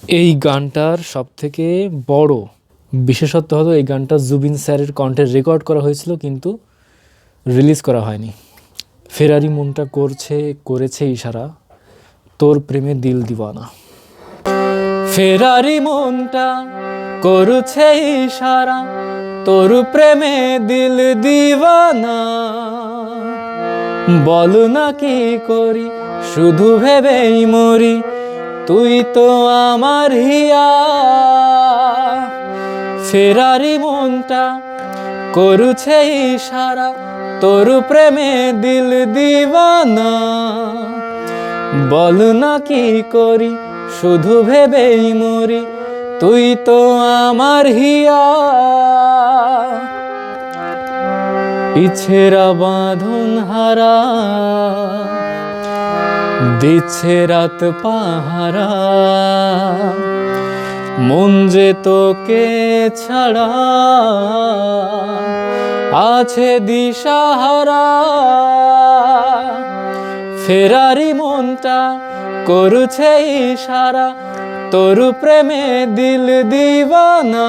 এই গানটার সবথেকে বড় বিশেষত্ব হলো এই গানটা জুবিন স্যারের কণ্ঠে রেকর্ড করা হয়েছিল কিন্তু রিলিজ করা হয়নি। ফেরারি মনটা করেছে ইশারা, তোর প্রেমে দিল দিওয়ানা। ফেরারি মনটা করছে ইশারা, তোর প্রেমে দিল দিওয়ানা। বল না কি করি, শুধু ভেবেই মরি, তুই তো আমার হিয়া। ফেরারি মনটা করছে ইশারা, তোর প্রেমে দিল দিওয়ানা। বল না কি করি, শুধু ভেবেই মরি, তুই তো আমার হিয়া। ইচ্ছেরা বাঁধন হারা, দিচ্ছে রাত পাহারা, মন যে তোকে ছাড়া আছে দিশাহারা। ফেরারি মনটা করছে ইশারা, তোর প্রেমে দিল দিওয়ানা।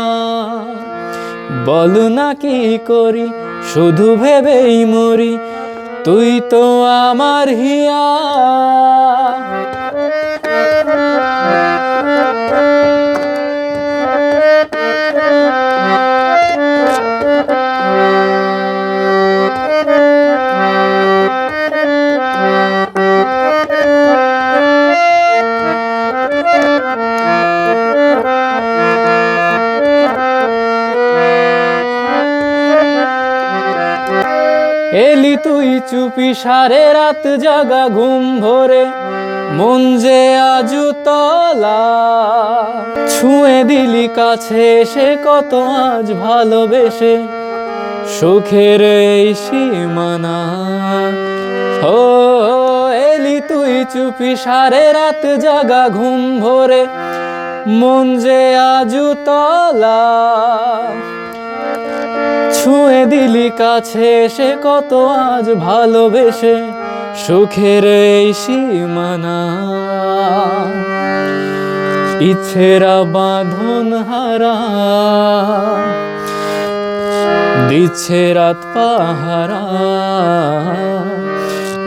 বল না কি করি, শুধু ভেবেই মরি, তুই তো আমার হিয়া। এলি তুই চুপি সারে রাত জাগা ঘুম ভরে, মন যে আজু তলা। ছুঁয়ে দিলি কাছে এসে কত আজ ভালোবেসে, সুখের এই সীমানা। ও এলি তুই চুপি সারে রাত জাগা ঘুম ভরে, মন যে আজু তলা। ছুঁয়ে দিলি কাছে এসে কত আজ ভালোবেসে, সুখের এই সীমানা। ইচ্ছেরা বাঁধন হারা, দিচ্ছে রাত পাহারা,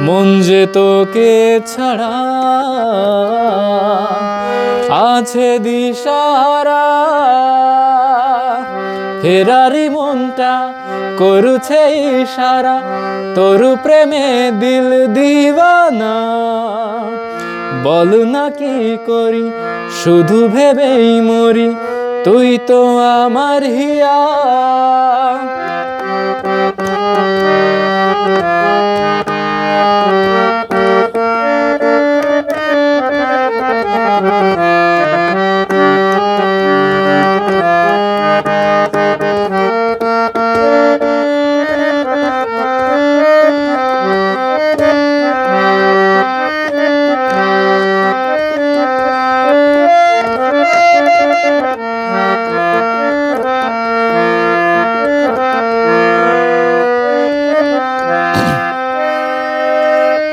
মন যে তোকে ছাড়া আছে দিশাহারা। ফেরারি মনটা করছে ইশারা, তোর প্রেমে দিল দিওয়ানা। বল না কি করি, শুধু ভেবেই মরি, তুই তো আমার হিয়া।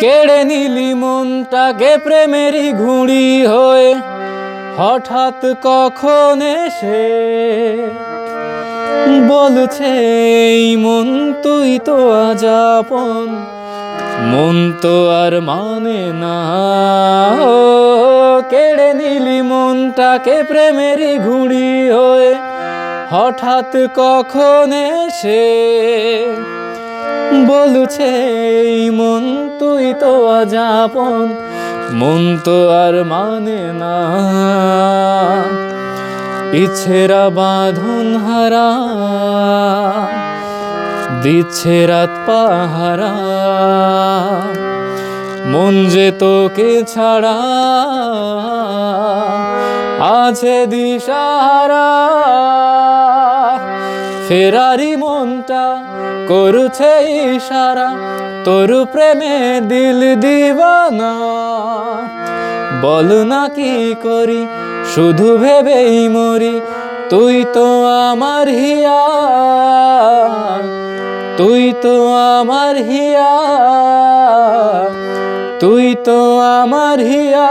কেড়ে নিলি মনটাকে প্রেমেরই ঘুড়ি হয়ে, হঠাৎ কখন এসে বলছে এই মন তুই তো আজ আপন। মন তো আর মানে না। ও কেড়ে নিলি মনটাকে প্রেমেরই ঘুড়ি হয়ে, হঠাৎ কখন এসে বলছে এই মন তুই তো আজ আপন। মন তো আর মানে না। ইচ্ছেরা বাঁধন হারা, দিচ্ছে রাত পাহারা, মন যে তোকে ছাড়া আছে দিশাহারা। ফেরারি মনটা করছে ইশারা, তোর প্রেমে দিল দিওয়ানা। বল না কি করি, শুধু ভেবেই মরি, তুই তো আমার হিয়া। তুই তো আমার হিয়া, তুই তো আমার হিয়া।